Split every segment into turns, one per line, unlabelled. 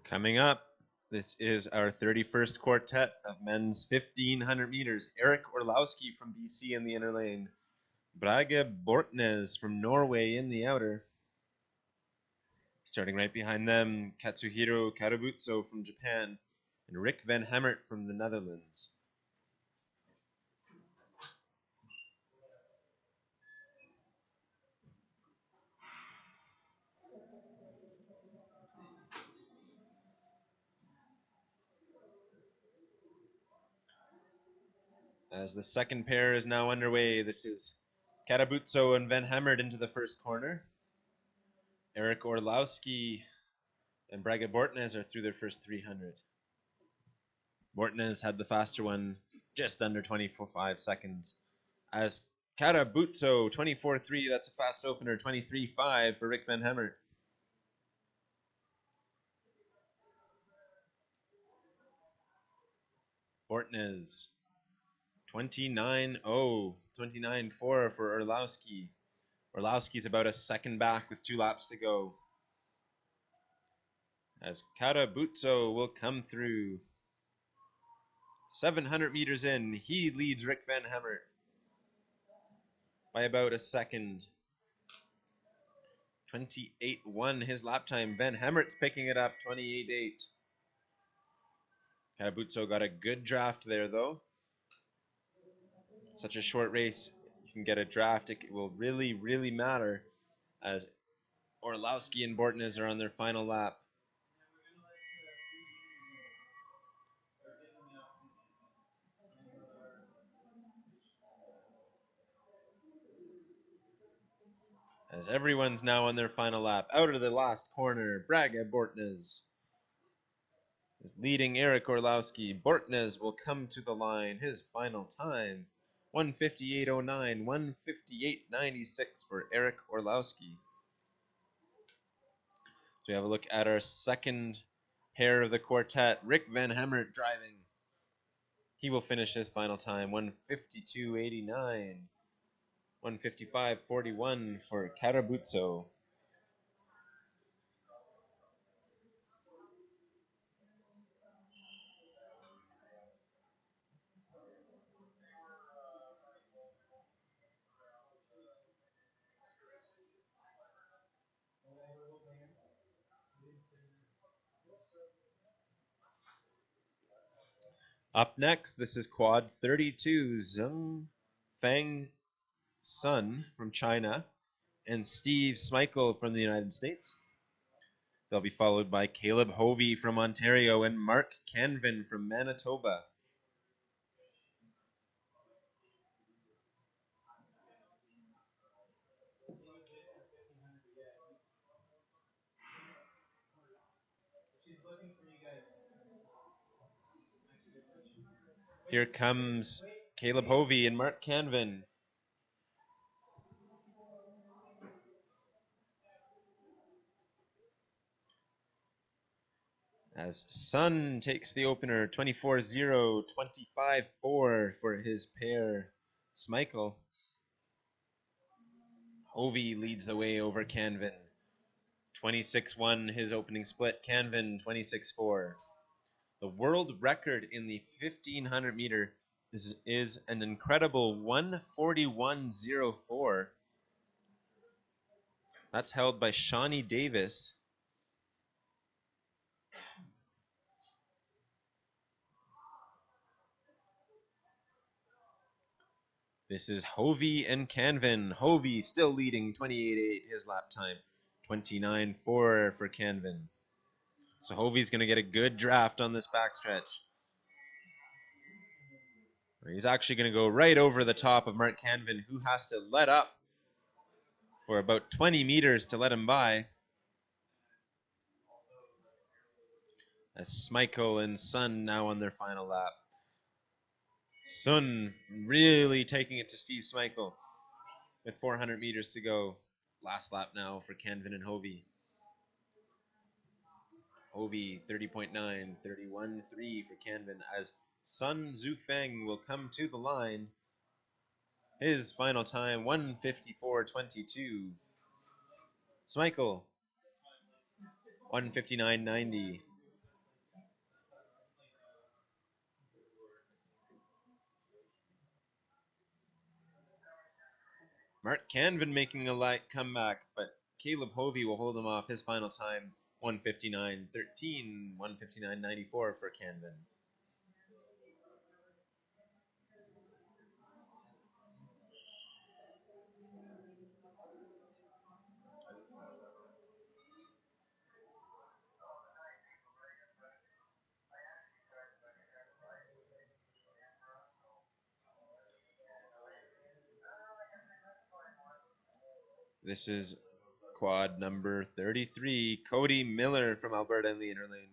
Coming up, this is our 31st quartet of men's 1500 meters. Erik Orlowski from BC in the inner lane. Brage Bortnes from Norway in the outer. Starting right behind them, Katsuhiro Karabutso from Japan and Rick van Hemert from the Netherlands. As the second pair is now underway, this is Karabutso and van Hemert into the first corner. Erik Orlowski and Brage Bortnes are through their first 300. Bortnes had the faster one, just under 25 seconds. As Karabutso, 24.3, that's a fast opener, 23.5 for Rick van Hemert. Bortnes, 29.0, 29.4 for Orlowski. Orlowski's about a second back with 2 laps to go. As Karabutso will come through. 700 meters in, he leads Rick van Hemert by about a second. 28.1 his lap time. Van Hemert's picking it up, 28.8. Karabutso got a good draft there, though. Such a short race, you can get a draft. It will really, really matter as Orlowski and Bortnes are on their final lap. As everyone's now on their final lap. Out of the last corner, Brage Bortnes is leading Erik Orlowski. Bortnes will come to the line. His final time, 1:58.09, 1:58.96 for Erik Orlowski. So we have a look at our second pair of the quartet. Rick van Hemert driving. He will finish his final time, 1:52.89. 1:55.41 for Karabutso. Up next, this is quad 32, Zheng Fang Sun from China and Steve Smeichel from the United States. They'll be followed by Caleb Hovey from Ontario and Mark Canvin from Manitoba. Here comes Caleb Hovey and Mark Canvin. As Sun takes the opener, 24.0, 25.4 for his pair, Smeichel. Hovey leads the way over Canvin. 26.1 his opening split, Canvin 26.4. The world record in the 1500 meter is an incredible 1:41.04. That's held by Shawnee Davis. This is Hovey and Canvin. Hovey still leading, 28.8 his lap time, 29.4 for Canvin. So Hovey's going to get a good draft on this backstretch. He's actually going to go right over the top of Mark Canvin, who has to let up for about 20 meters to let him by. As Smeichel and Sun now on their final lap. Sun really taking it to Steve Smeichel with 400 meters to go. Last lap now for Canvin and Hovey. Hovey 30.9, 31.3 for Canvin as Sun Zufeng will come to the line. His final time, 1:54.22. Smeichel, 1:59.90. Mark Canvin making a light comeback, but Caleb Hovey will hold him off. His final time, 1:59.13, 1:59.94 for Canvin. This is quad number 33. Cody Miller from Alberta in the inner lane.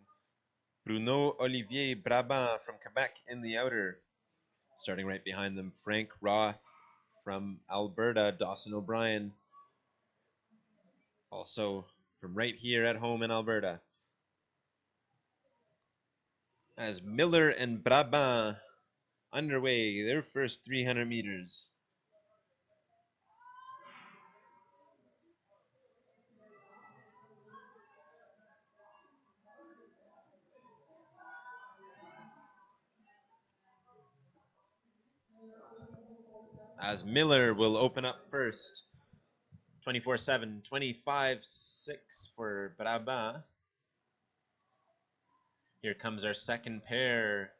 Bruno Olivier Brabant from Quebec in the outer. Starting right behind them, Frank Roth from Alberta, Dawson O'Brien. Also from right here at home in Alberta. As Miller and Brabant underway, their first 300 meters. As Miller will open up first. 24-7, 25-6 for Brabant. Here comes our second pair.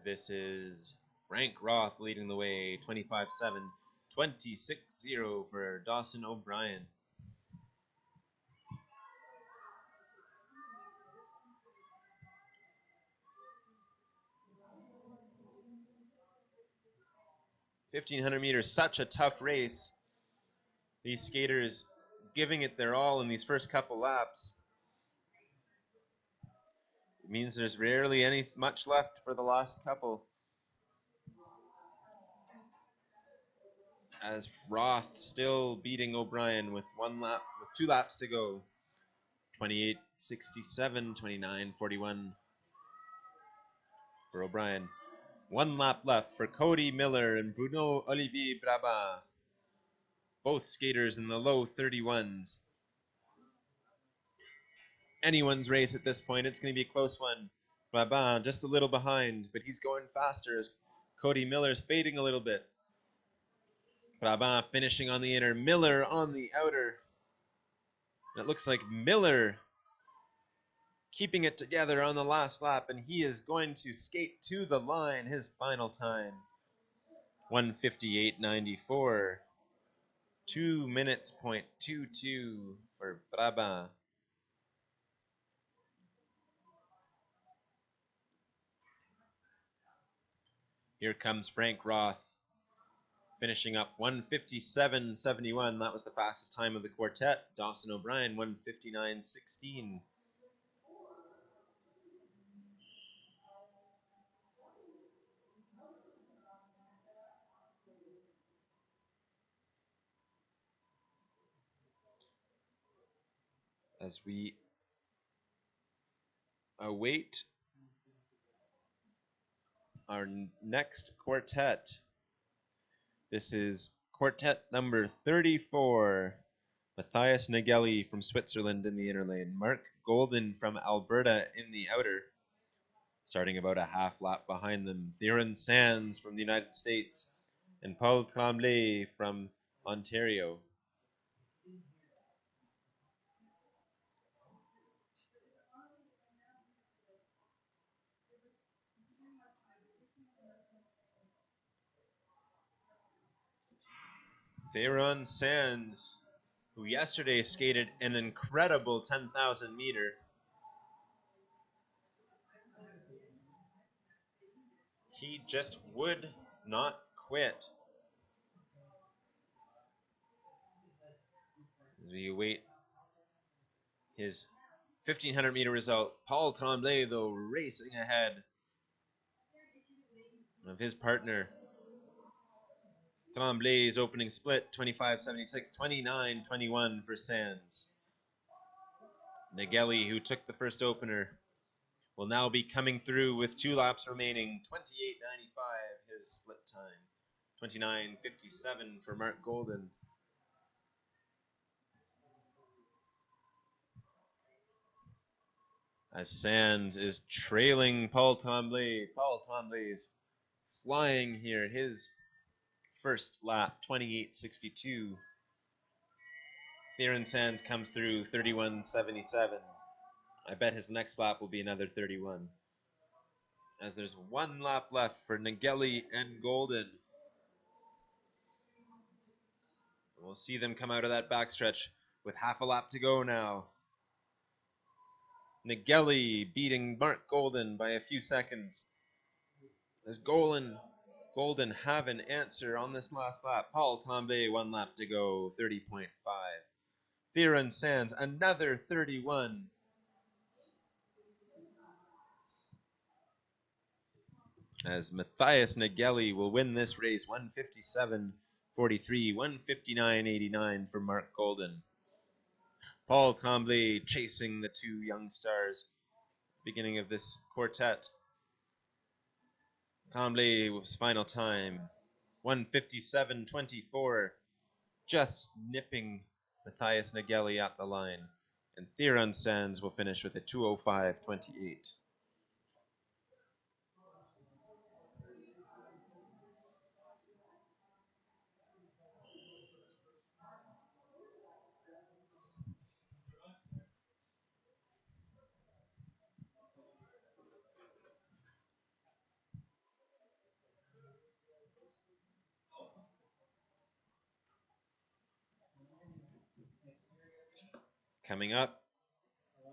This is Frank Roth leading the way, 25-7, 26-0 for Dawson O'Brien. $1,500 meters, such a tough race. These skaters giving it their all in these first couple laps. It means there's rarely much left for the last couple. As Roth still beating O'Brien with 2 laps to go. 28-67, 29-41 for O'Brien. 1 lap left for Cody Miller and Bruno Olivier Brabant. Both skaters in the low 31s. Anyone's race at this point. It's going to be a close one. Brabant just a little behind, but he's going faster as Cody Miller's fading a little bit. Brabant finishing on the inner, Miller on the outer. And it looks like Miller keeping it together on the last lap, and he is going to skate to the line, his final time. 1:58.94. 2 minutes, .22 for Brabant. Here comes Frank Roth, finishing up 1:57.71. That was the fastest time of the quartet. Dawson O'Brien, 1:59.16. As we await our next quartet. This is quartet number 34. Matthias Nageli from Switzerland in the inner lane. Mark Golden from Alberta in the outer. Starting about a half lap behind them. Theron Sands from the United States. And Paul Tremblay from Ontario. Theron Sands, who yesterday skated an incredible 10,000 meter. He just would not quit. As we await his 1,500 meter result. Paul Tremblay, though, racing ahead of his partner. Tremblay's opening split, 25.76, 29.21 for Sands. Nageli, who took the first opener, will now be coming through with 2 laps remaining. 28.95 his split time. 29.57 for Mark Golden. As Sands is trailing Paul Tremblay. Paul Tremblay's flying here. His first lap, 28.62. Theron Sands comes through 31.77. I bet his next lap will be another 31. As there's one lap left for Nageli and Golden. We'll see them come out of that backstretch with half a lap to go now. Nageli beating Mark Golden by a few seconds. Does Golden have an answer on this last lap? Paul Tremblay, 1 lap to go, 30.5. Theron Sands, another 31. As Matthias Nageli will win this race, 157.43, 159.89 for Mark Golden. Paul Tremblay chasing the two young stars, beginning of this quartet. Tremblay's final time, 157.24, just nipping Matthias Nageli at the line. And Theron Sands will finish with a 2:05.28. Coming up,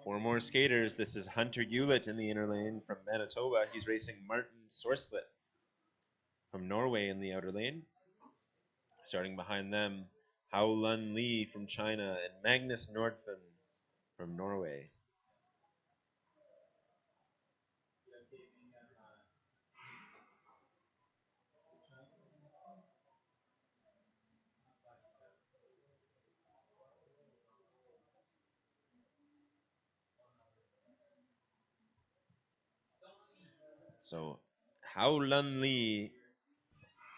4 more skaters. This is Hunter Hewlett in the inner lane from Manitoba. He's racing Martin Sorslet from Norway in the outer lane. Starting behind them, Hao Lun Lee from China and Magnus Nordfen from Norway. So Hao Lun Lee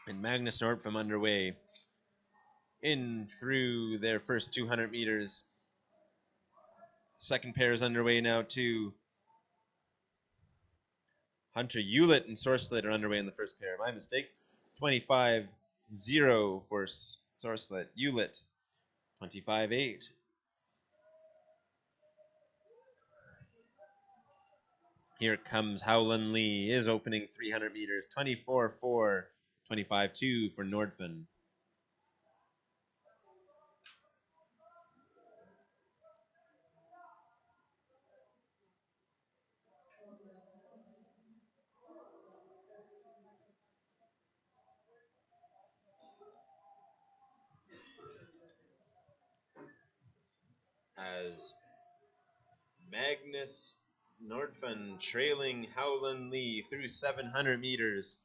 and Magnus Nordfen underway in through their first 200 meters. Second pair is underway now too. Hunter Hewlett and Sorslet are underway in the first pair. My mistake. 25-0 for Sorslet. Hewlett, 25-8. Here comes Hao Lun Lee, is opening 300 meters. 24-4, 25-2 for Nordfen. As Magnus Nordfen trailing Hao Lun Lee through 700 meters.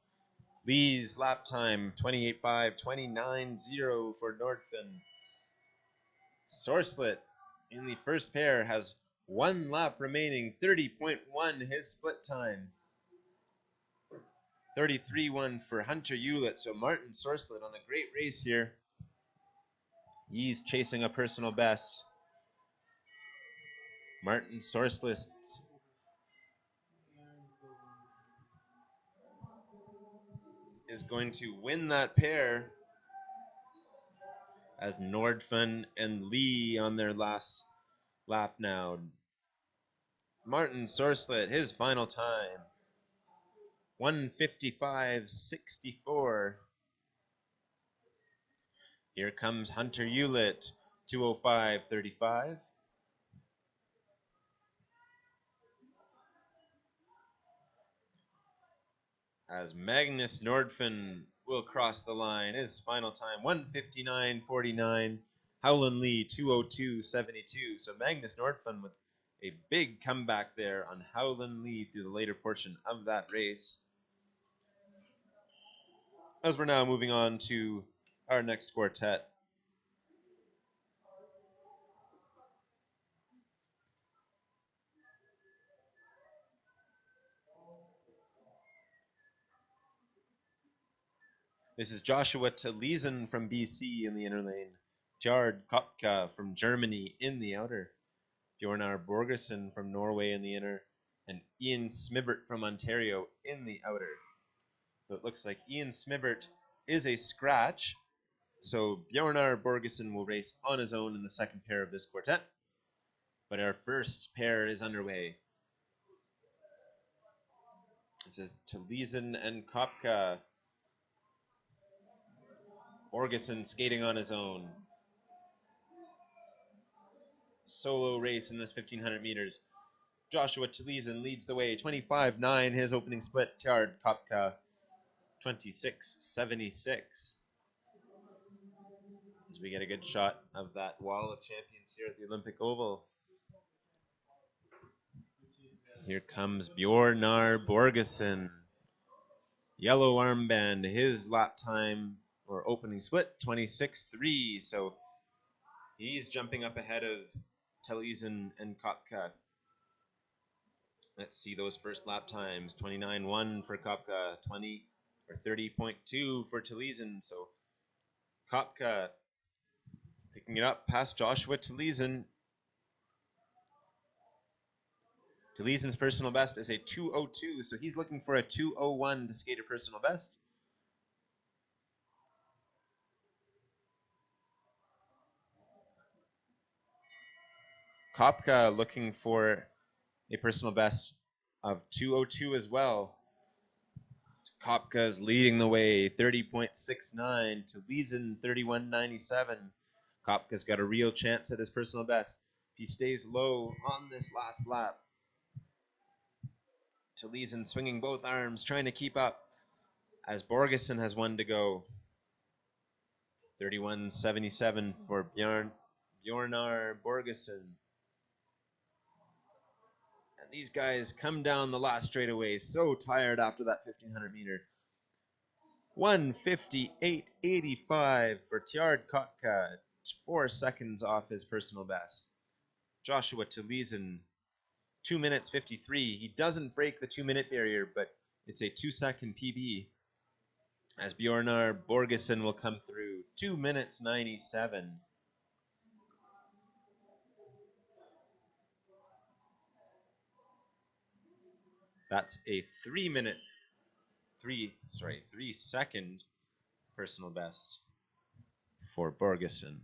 Lee's lap time, 28.5, 29.0 for Nordfen. Sorslet in the first pair has 1 lap remaining, 30.1 his split time. 33.1 for Hunter Hewlett, so Martin Sorslet on a great race here. He's chasing a personal best. Martin Sorslet is going to win that pair as Nordfen and Lee on their last lap now. Martin Sorslet, his final time, 155.64. Here comes Hunter Hewlett, 2:05.35. As Magnus Nordfen will cross the line, his final time, 159.49. Hao Lun Lee, 2:02.72. So Magnus Nordfen with a big comeback there on Hao Lun Lee through the later portion of that race. As we're now moving on to our next quartet. This is Joshua Taliesin from BC in the inner lane, Jard Kopka from Germany in the outer, Bjornar Borgersen from Norway in the inner, and Ian Smibert from Ontario in the outer. So it looks like Ian Smibert is a scratch, so Bjornar Borgesson will race on his own in the second pair of this quartet. But our first pair is underway. This is Taliesin and Kopka. Borgesson skating on his own. Solo race in this 1500 meters. Joshua Taliesin leads the way, 25.9 his opening split. Tjard Kopka, 26.76. As we get a good shot of that wall of champions here at the Olympic Oval. Here comes Bjornar Borgesson. Yellow armband, his lap time or opening split, 26.3. So he's jumping up ahead of Taliesin and Kopka. Let's see those first lap times. 29.1 for Kopka, 30.2 for Taliesin. So Kopka picking it up past Joshua Taliesin. Taliesin's personal best is a 2:02, so he's looking for a 2:01 to skate a personal best. Kopka looking for a personal best of 2:02 as well. Kopka's leading the way, 30.69. Taliesin, 31.97. Kopka's got a real chance at his personal best. If he stays low on this last lap. Taliesin swinging both arms, trying to keep up as Borgesson has one to go. 31.77 for Bjornar Borgesson. And these guys come down the last straightaway, so tired after that 1500 meter. 1:58.85 for Tjard Kotka, 4 seconds off his personal best. Joshua Taliesin, 2 minutes 53. He doesn't break the 2-minute barrier, but it's a 2-second PB. As Bjornar Borgesson will come through, 2 minutes 97. That's a 3-second personal best for Borgesson.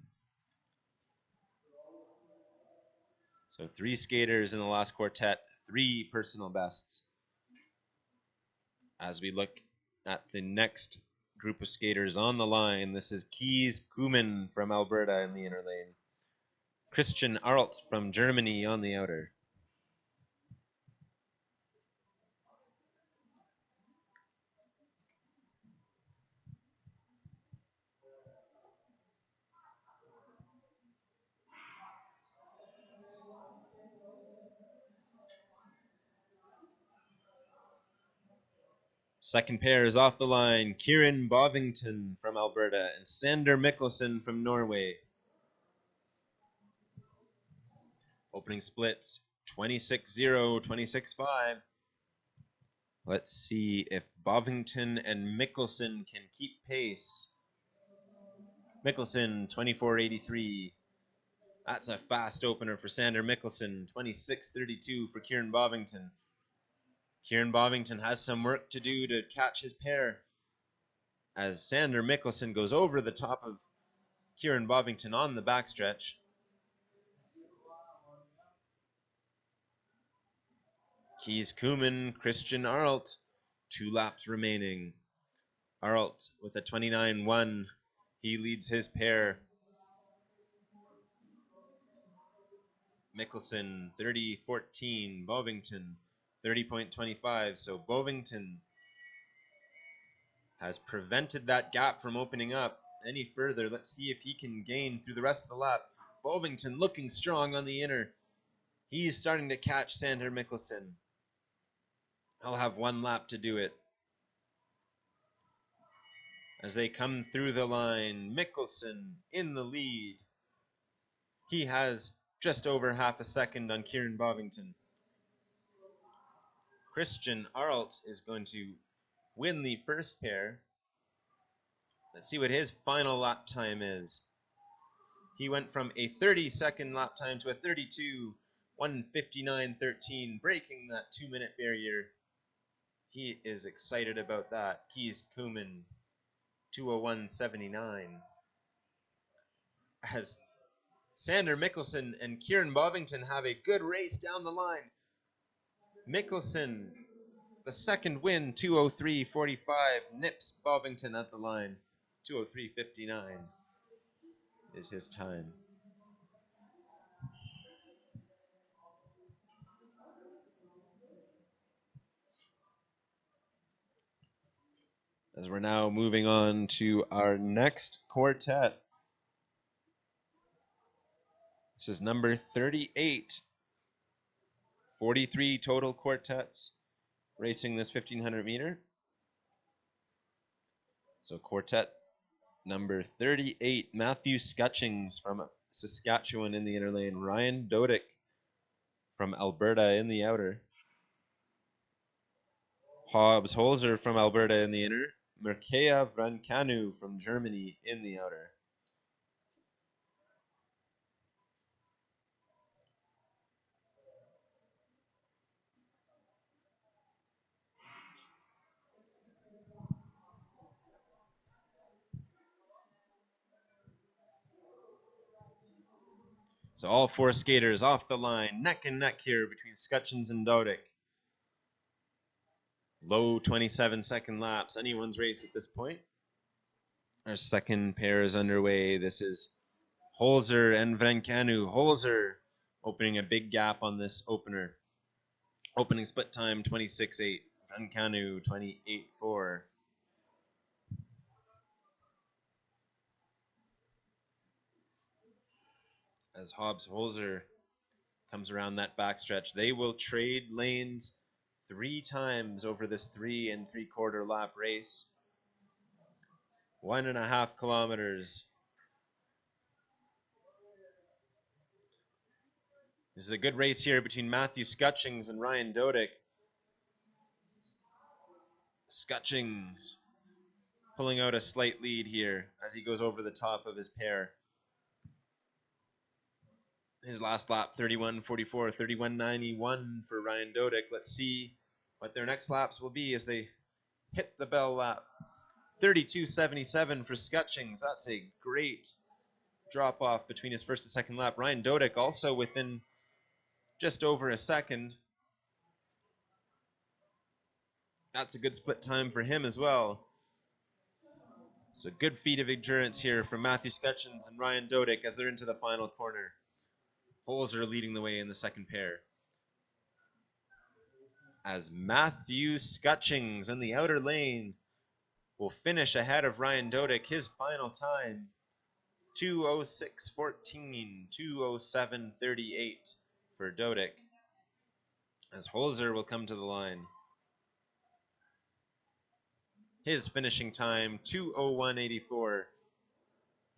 So 3 skaters in the last quartet, 3 personal bests. As we look at the next group of skaters on the line, this is Kees Kuman from Alberta in the inner lane. Christian Arlt from Germany on the outer. Second pair is off the line. Kieran Bovington from Alberta and Sander Mikkelsen from Norway. Opening splits 26-0, 26-5. Let's see if Bovington and Mikkelsen can keep pace. Mikkelsen 24.83. That's a fast opener for Sander Mikkelsen. 26.32 for Kieran Bovington. Kieran Bovington has some work to do to catch his pair as Sander Mikkelsen goes over the top of Kieran Bovington on the backstretch. Kees Kuman, Christian Arlt, 2 laps remaining. Arlt with a 29.1. He leads his pair. Mikkelsen, 30.14. Bovington, 30.25. So Bovington has prevented that gap from opening up any further. Let's see if he can gain through the rest of the lap. Bovington looking strong on the inner. He's starting to catch Sander Mikkelsen. He'll have 1 lap to do it. As they come through the line, Mikkelsen in the lead. He has just over half a second on Kieran Bovington. Christian Arlt is going to win the first pair. Let's see what his final lap time is. He went from a 30-second lap time to a 32, 1:59.13, breaking that 2-minute barrier. He is excited about that. Kees Kuman. 2:01.79. As Sander Mikkelsen and Kieran Bovington have a good race down the line. Mikkelsen, the second win, 2:03.45, nips Bovington at the line. 2:03.59 is his time. As we're now moving on to our next quartet. This is number 38. 43 total quartets racing this 1500 meter. So quartet number 38, Matthew Scutchings from Saskatchewan in the inner lane. Ryan Dodick from Alberta in the outer. Hobbs Holzer from Alberta in the inner. Mircea Vrancanu from Germany in the outer. So all four skaters off the line, neck and neck here between Scutchins and Dodick. Low 27-second laps, anyone's race at this point. Our second pair is underway. This is Holzer and Vrancanu. Holzer opening a big gap on this opener. Opening split time 26.8. Vrancanu 28.4. As Hobbs Holzer comes around that backstretch, they will trade lanes 3 times over this 3 3/4 lap race. 1.5 kilometers. This is a good race here between Matthew Scutchings and Ryan Dodick. Scutchings pulling out a slight lead here as he goes over the top of his pair. His last lap, 31.44, 31.91 for Ryan Dodick. Let's see what their next laps will be as they hit the bell lap. 32.77 for Scutchings. That's a great drop off between his first and second lap. Ryan Dodick also within just over a second. That's a good split time for him as well. So good feat of endurance here from Matthew Scutchins and Ryan Dodick as they're into the final corner. Holzer leading the way in the second pair. As Matthew Scutchings in the outer lane will finish ahead of Ryan Dodick. His final time, 2:06.14, 2:07.38 for Dodick. As Holzer will come to the line. His finishing time, 2:01.84.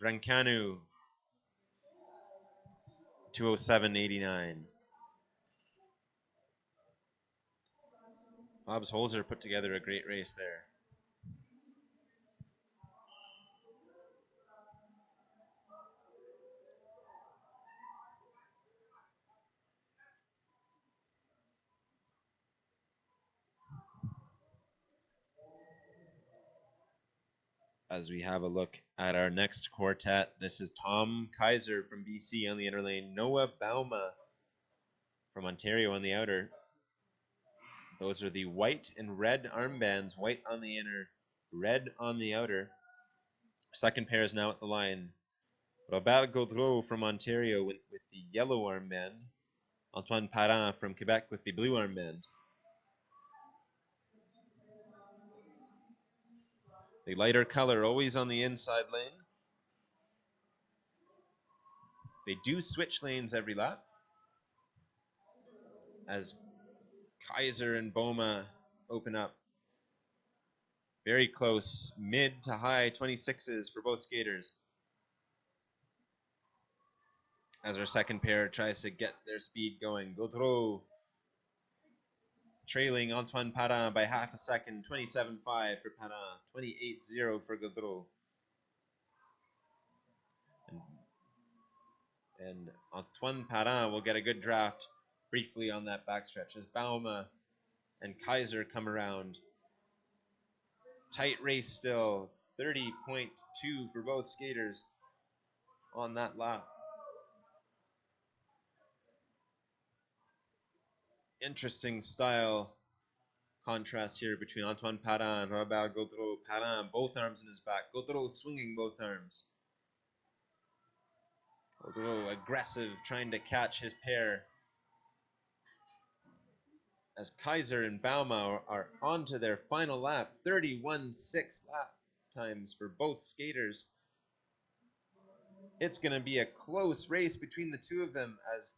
Vrancanu, 2:07.89. Hobbs Holzer put together a great race there. As we have a look at our next quartet, this is Tom Kaiser from BC on the inner lane, Noah Bauma from Ontario on the outer. Those are the white and red armbands, white on the inner, red on the outer. Second pair is now at the line. Robert Gaudreau from Ontario with the yellow armband. Antoine Parent from Quebec with the blue armband. The lighter color always on the inside lane. They do switch lanes every lap. As Kaiser and Boma open up. Very close, mid to high 26s for both skaters. As our second pair tries to get their speed going. Gaudreau trailing Antoine Parent by half a second, 27.5 for Parent, 28.0 for Gaudreau. And Antoine Parent will get a good draft briefly on that backstretch as Bauma and Kaiser come around. Tight race still. 30.2 for both skaters on that lap. Interesting style contrast here between Antoine Parent and Robert Gaudreau. Parent, both arms in his back. Gaudreau swinging both arms. Gaudreau aggressive, trying to catch his pair. As Kaiser and Bauma are on to their final lap. 31.6 lap times for both skaters. It's going to be a close race between the two of them as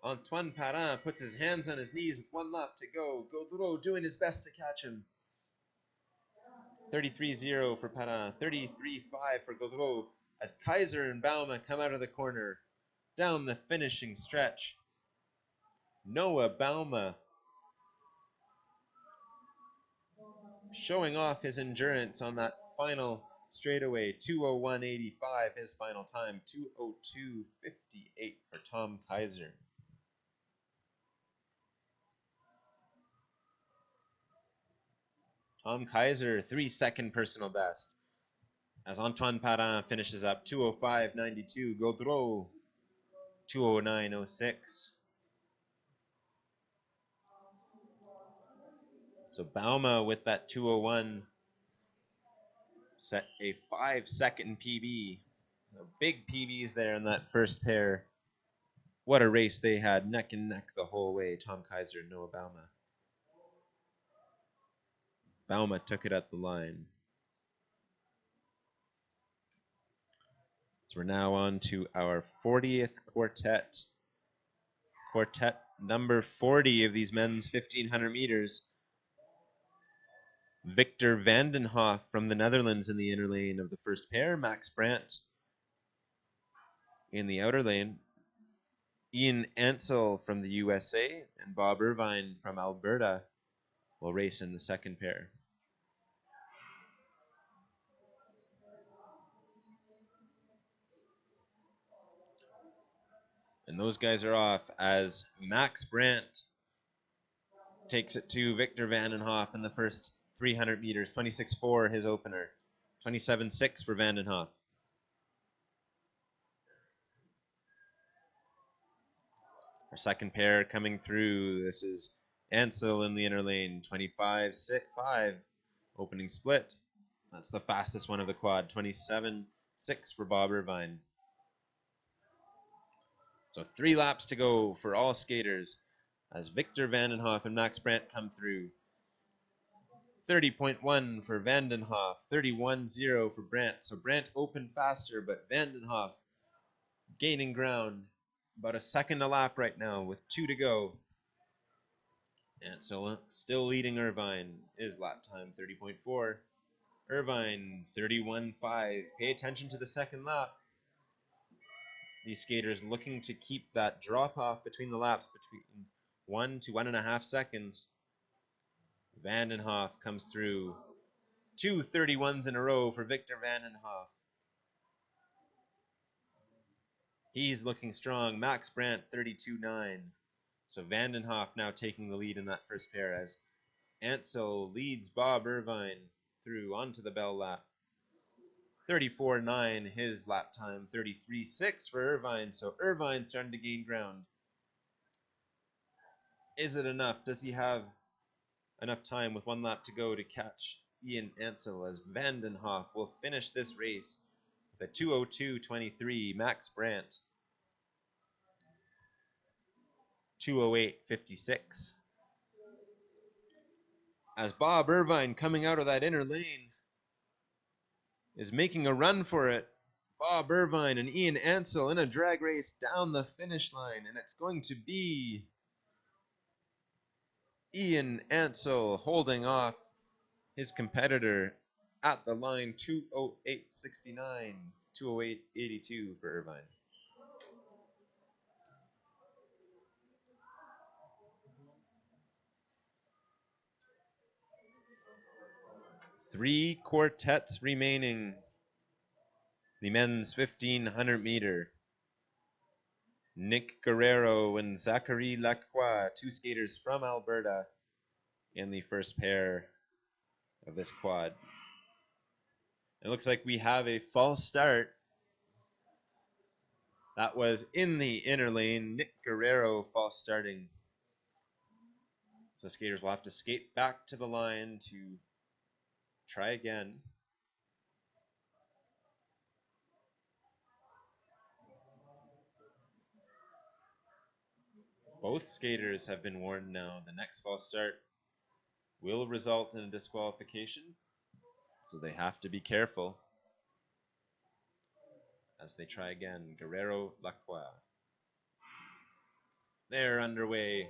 Antoine Parent puts his hands on his knees with 1 lap to go. Gaudreau doing his best to catch him. 33.0 for Parent, 33.5 for Gaudreau as Kaiser and Bauma come out of the corner down the finishing stretch. Noah Bauma showing off his endurance on that final straightaway. 2:01.85 his final time. 2:02.58 for Tom Kaiser. Tom Kaiser, 3-second personal best. As Antoine Parent finishes up 2:05.92. Gaudreau, 2:09.06. So Bauma with that 2:01 set a 5-second PB. Big PBs there in that first pair. What a race they had, neck and neck the whole way, Tom Kaiser and Noah Bauma. Bauma took it at the line. So we're now on to our 40th quartet. Quartet number 40 of these men's 1500 meters. Victor Vandenhoff from the Netherlands in the inner lane of the first pair. Max Brandt in the outer lane. Ian Ansel from the USA and Bob Irvine from Alberta will race in the second pair. And those guys are off as Max Brandt takes it to Victor Vandenhoff in the first 300 meters. 26.4 his opener. 27.6 for Vandenhoff. Our second pair coming through. This is Ansel in the inner lane. 25.5 opening split. That's the fastest one of the quad. 27.6 for Bob Irvine. So 3 laps to go for all skaters as Victor Vandenhoff and Max Brandt come through. 30.1 for Vandenhoff, 31.0 for Brandt. So Brandt opened faster, but Vandenhoff gaining ground. About a second a lap right now with 2 to go. And so still leading Irvine. His lap time, 30.4. Irvine, 31.5. Pay attention to the second lap. These skaters looking to keep that drop off between the laps between 1 to 1.5 seconds. Vandenhoff comes through. 2 31s in a row for Victor Vandenhoff. He's looking strong. Max Brandt, 32.9. So Vandenhoff now taking the lead in that first pair as Ansel leads Bob Irvine through onto the bell lap. 34.9 his lap time. 33.6 for Irvine. So Irvine starting to gain ground. Is it enough? Does he have enough time with 1 lap to go to catch Ian Ansel as Vandenhoff will finish this race with a 2:02.23. Max Brandt 2:08.56. As Bob Irvine coming out of that inner lane is making a run for it. Bob Irvine and Ian Ansel in a drag race down the finish line, and it's going to be Ian Ansel holding off his competitor at the line. 2:08.69, 2:08.82 for Irvine. Three quartets remaining. The men's 1500 meter. Nick Guerrero and Zachary Lacroix, 2 skaters from Alberta in the first pair of this quad. It looks like we have a false start. That was in the inner lane. Nick Guerrero false starting. So skaters will have to skate back to the line to try again. Both skaters have been warned now. The next false start will result in a disqualification, so they have to be careful as they try again. Guerrero, Lacroix. They're underway.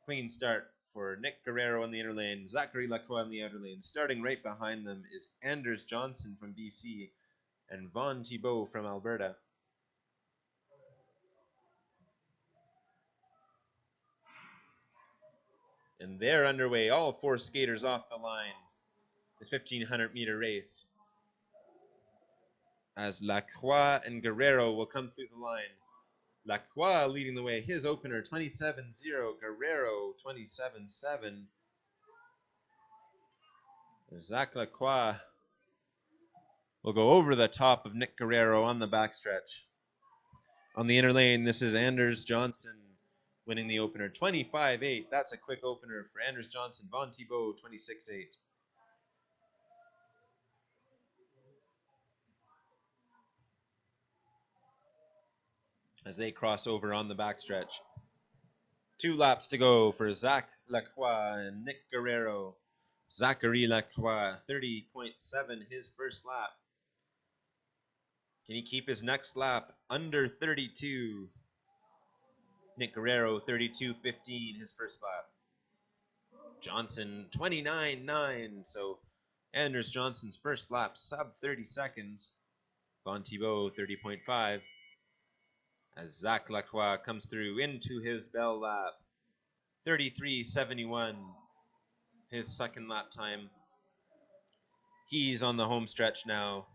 Clean start for Nick Guerrero in the inner lane, Zachary Lacroix in the outer lane. Starting right behind them is Anders Johnson from BC and Vaughn Thibault from Alberta. And they're underway. All four skaters off the line. This 1500-meter race. As Lacroix and Guerrero will come through the line. Lacroix leading the way. His opener 27.0. Guerrero 27.7. Zach Lacroix will go over the top of Nick Guerrero on the backstretch. On the inner lane, this is Anders Johnson winning the opener 25.8. That's a quick opener for Anders Johnson. Vaughn Thibault 26.8. As they cross over on the backstretch. 2 laps to go for Zach Lacroix and Nick Guerrero. Zachary Lacroix, 30.7 his first lap. Can he keep his next lap under 32? Nick Guerrero, 32.15 his first lap. Johnson, 29.9. So Anders Johnson's first lap, sub 30 seconds. Vaughn Thibault, 30.5. As Zach Lacroix comes through into his bell lap. 33.71 his second lap time. He's on the home stretch now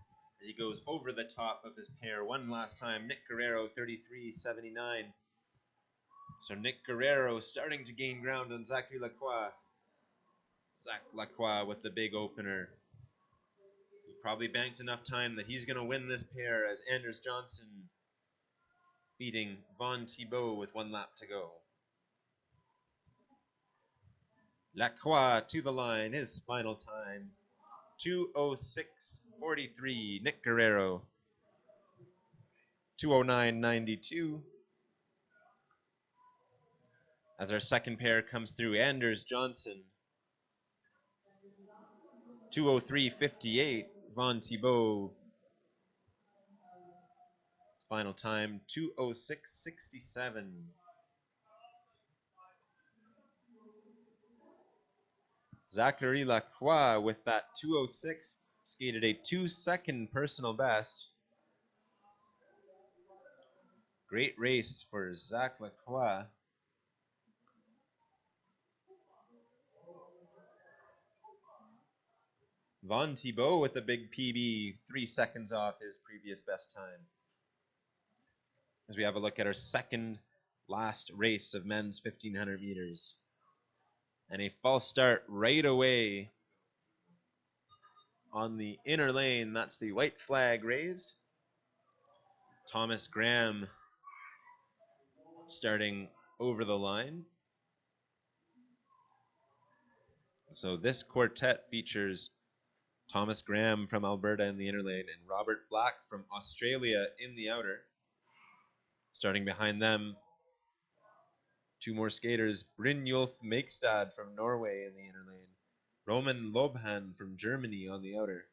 as he goes over the top of his pair one last time. Nick Guerrero, 33.79. So Nick Guerrero starting to gain ground on Zachary Lacroix. Zach Lacroix with the big opener. He probably banked enough time that he's going to win this pair as Anders Johnson beating Vaughn Thibault with 1 lap to go. Lacroix to the line, his final time. 2:06.43. Nick Guerrero. 2:09.92. As our second pair comes through, Anders Johnson. 2:03.58. Vaughn Thibault. Final time 2:06.67. Zachary Lacroix with that 2:06 skated a 2-second personal best. Great race for Zach Lacroix. Vaughn Thibault with a big PB, 3 seconds off his previous best time. As we have a look at our second last race of men's 1500 meters. And a false start right away on the inner lane. That's the white flag raised. Thomas Graham starting over the line. So this quartet features Thomas Graham from Alberta in the inner lane and Robert Black from Australia in the outer. Starting behind them, 2 more skaters, Brynjulf Makestad from Norway in the inner lane, Roman Lobhan from Germany on the outer.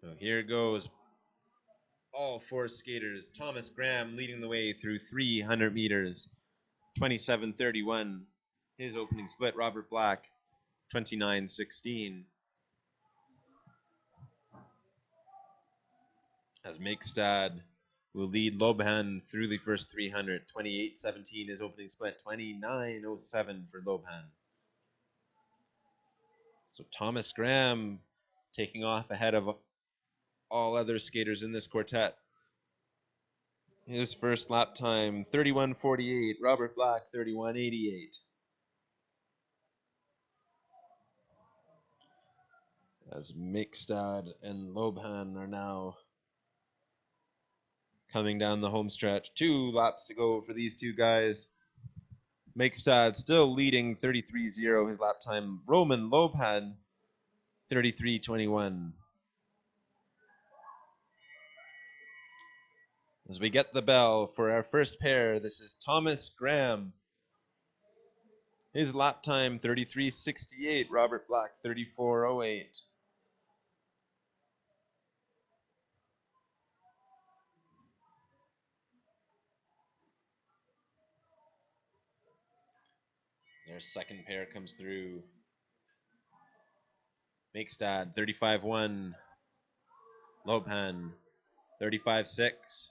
So here goes all 4 skaters. Thomas Graham leading the way through 300 meters, 27.31. His opening split, Robert Black, 29.16. As Makestad will lead Lobhan through the first 300, 28.17 his opening split, 29.07 for Lobhan. So Thomas Graham taking off ahead of all other skaters in this quartet. His first lap time, 31:48. Robert Black, 31:88. As Mikstad and Lobhan are now coming down the home stretch. 2 laps to go for these two guys. Mikstad still leading 33:0 his lap time. Roman Lobhan, 33:21. As we get the bell for our first pair, this is Thomas Graham. His lap time, 33:68. Robert Black, 34:08. Their second pair comes through. Makestad, 35:1. Lobhan, 35:6.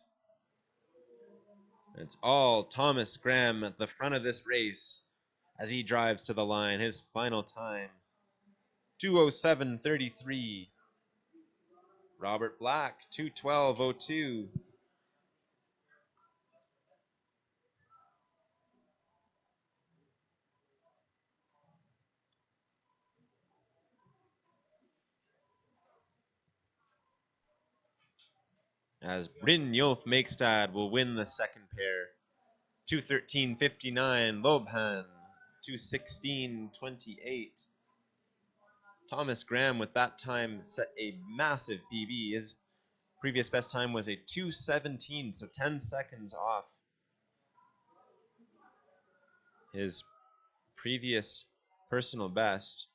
It's all Thomas Graham at the front of this race as he drives to the line. His final time, 2:07:33. Robert Black, 2:12:02. As Brynjolf Makestad will win the second pair, 2:13:59. Lobhan, 2:16:28. Thomas Graham with that time set a massive PB. His previous best time was a 2:17, so 10 seconds off his previous personal best.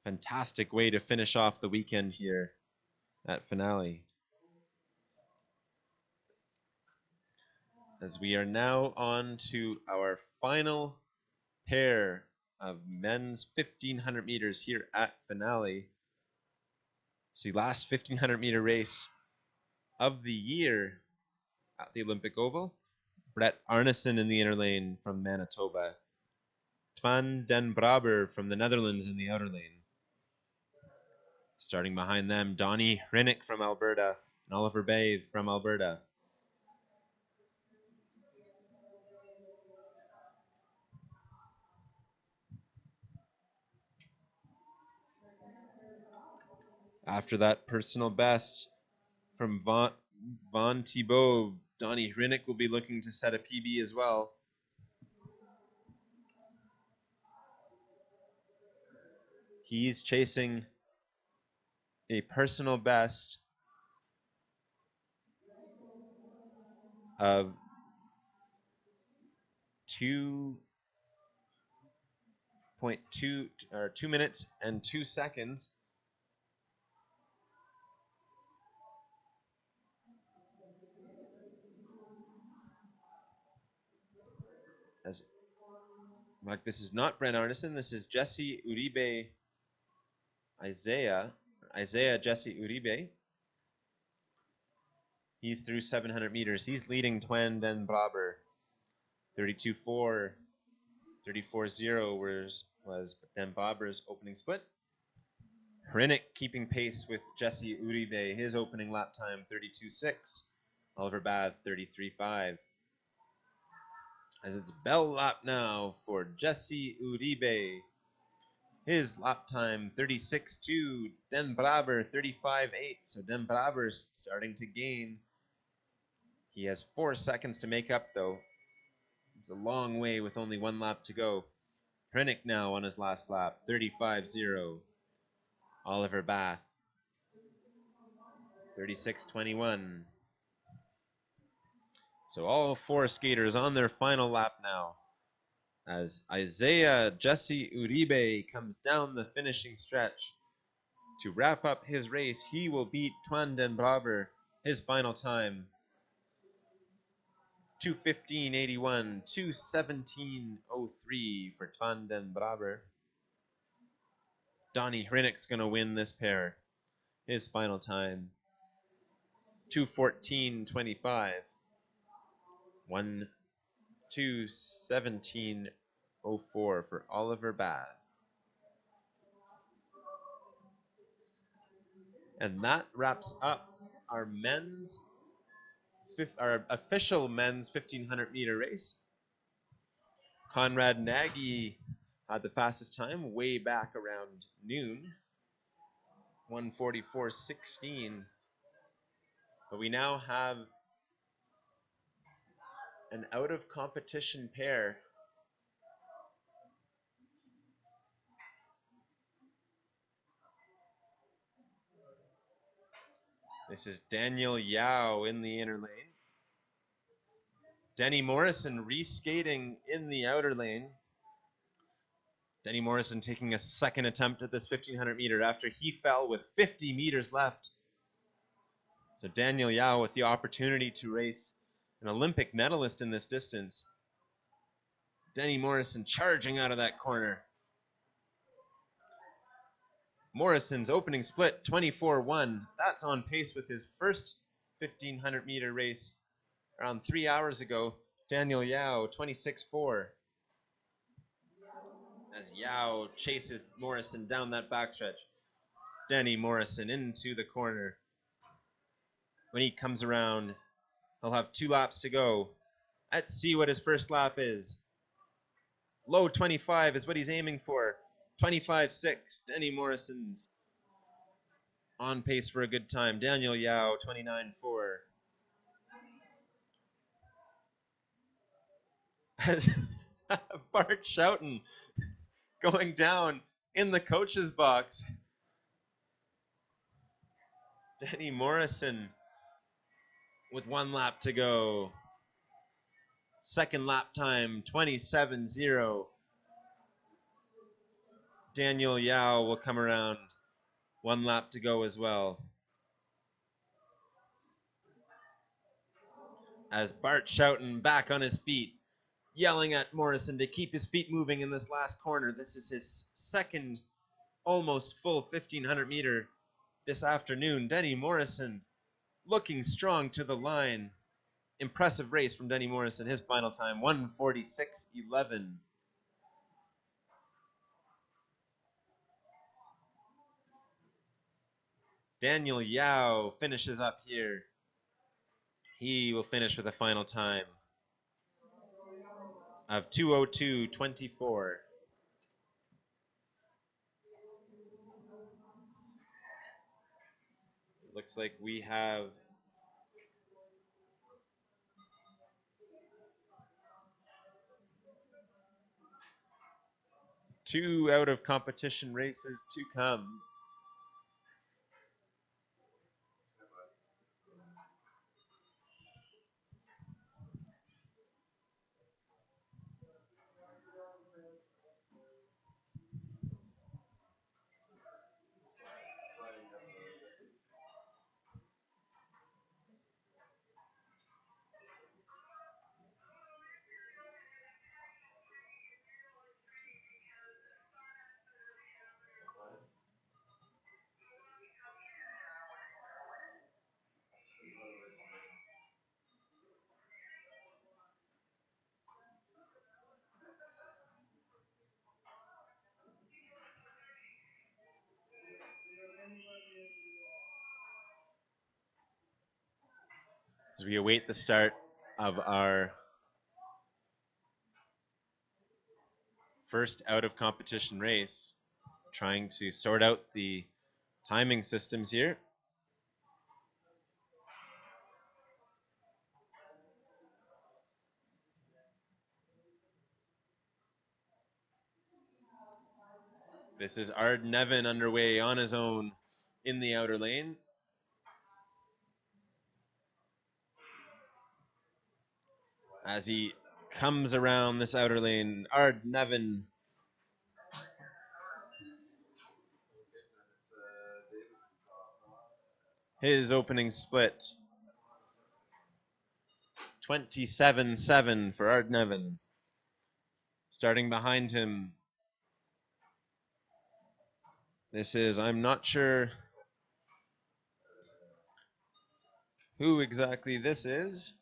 Fantastic way to finish off the weekend here at Finale. As we are now on to our final pair of men's 1500 meters here at Finale. It's the last 1500 meter race of the year at the Olympic Oval. Brett Arneson in the inner lane from Manitoba. Twan den Braber from the Netherlands in the outer lane. Starting behind them, Donnie Rinnick from Alberta and Oliver Bathe from Alberta. After that personal best from Von Thibault, Donnie Rinnick will be looking to set a PB as well. He's chasing a personal best of 2 minutes and 2 seconds. As Mark, this is not Brent Arneson. This is Jesse Uribe Isaiah Jesse Uribe. He's through 700 meters. He's leading Twan den Braber. 32.4, 34.0 was den Braber's opening split. Rinnick keeping pace with Jesse Uribe. His opening lap time, 32.6. Oliver Bath, 33.5. As it's bell lap now for Jesse Uribe. His lap time, 36.2. Den Braber, 35.8. So Den Braber's starting to gain. He has 4 seconds to make up, though. It's a long way with only 1 lap to go. Rinnick now on his last lap, 35.0. Oliver Bath, 36.21. So all 4 skaters on their final lap now. As Isaiah Jesse Uribe comes down the finishing stretch to wrap up his race, he will beat Twan den Braber, his final time. 2:15.81, 2:17.03 for Twan den Braber. Donnie Rinnick's going to win this pair. His final time, 2:14.25. 2:17.04 for Oliver Bath. And that wraps up our our official men's 1500 meter race. Conrad Nagy had the fastest time way back around noon, 1:44.16. But we now have an out of competition pair. This is Daniel Yao in the inner lane. Denny Morrison reskating in the outer lane. Denny Morrison taking a second attempt at this 1500 meter after he fell with 50 meters left. So Daniel Yao with the opportunity to race an Olympic medalist in this distance. Denny Morrison charging out of that corner. Morrison's opening split, 24-1. That's on pace with his first 1500 meter race around 3 hours ago. Daniel Yao, 26-4. As Yao chases Morrison down that backstretch. Denny Morrison into the corner. When he comes around, he'll have 2 laps to go. Let's see what his first lap is. Low 25 is what he's aiming for. 25-6. Denny Morrison's on pace for a good time. Daniel Yao, 29-4. As Bart Schouten going down in the coach's box. Denny Morrison with 1 lap to go. Second lap time, 27-0. Daniel Yao will come around. 1 lap to go as well. As Bart Schouten back on his feet, yelling at Morrison to keep his feet moving in this last corner. This is his second almost full 1500 meter this afternoon. Denny Morrison looking strong to the line. Impressive race from Denny Morrison. His final time, 1:46.11. Daniel Yao finishes up here. He will finish with a final time of 2:02.24. Looks like we have two out of competition races to come. As we await the start of our first out of competition race, trying to sort out the timing systems here. This is Ard Nevin underway on his own in the outer lane. As he comes around this outer lane, Ard Nevin his opening split, 27-7 for Ard Nevin. Starting behind him, this is, I'm not sure who exactly this is.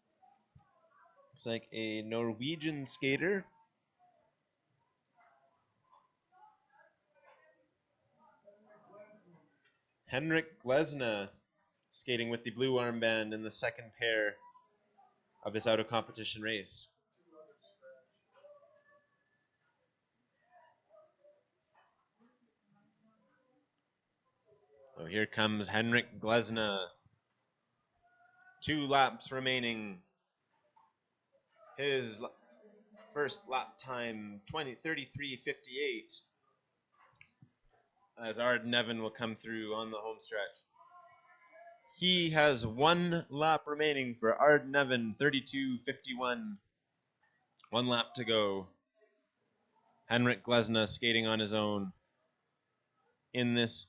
It's like a Norwegian skater. Henrik Glesna skating with the blue armband in the second pair of this out of competition race. So here comes Henrik Glesna. 2 laps remaining. His first lap time 33:58 as Arden Evan will come through on the home stretch. He has 1 lap remaining for Arden Evan, 32:51. 1 lap to go. Henrik Glesna skating on his own in this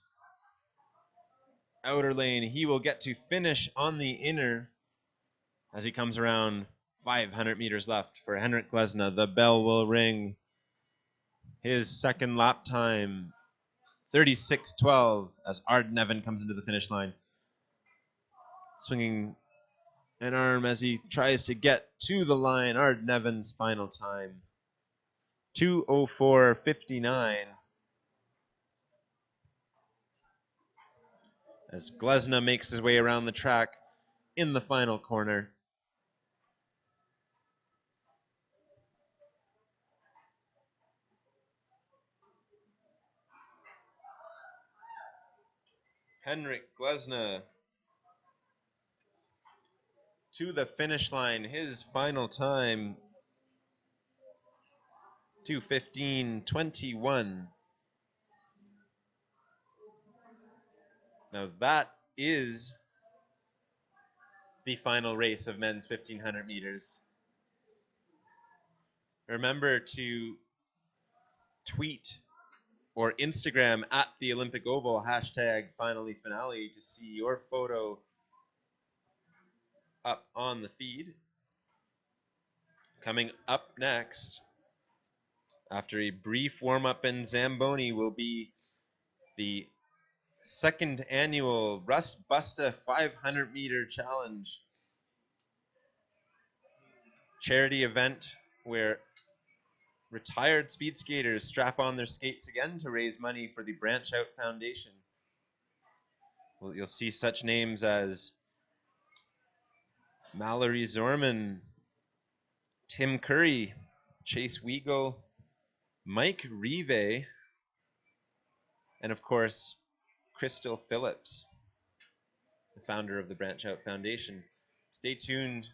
outer lane. He will get to finish on the inner as he comes around. 500 meters left for Henrik Glesna. The bell will ring. His second lap time, 36:12, as Arden Evan comes into the finish line. Swinging an arm as he tries to get to the line. Arden Evan's final time, 2:04:59. As Glesna makes his way around the track in the final corner. Henrik Glesna to the finish line. His final time, 2:15:21. Now that is the final race of men's 1500 meters. Remember to tweet or Instagram at the Olympic Oval, #finally to see your photo up on the feed. Coming up next, after a brief warm-up in Zamboni, will be the second annual Rust Busta 500 meter challenge. Charity event where retired speed skaters strap on their skates again to raise money for the Branch Out Foundation. Well, you'll see such names as Mallory Zorman, Tim Curry, Chase Weigel, Mike Rive, and of course, Crystal Phillips, the founder of the Branch Out Foundation. Stay tuned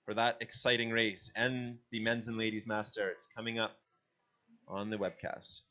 for that exciting race and the men's and ladies mass starts coming up on the webcast.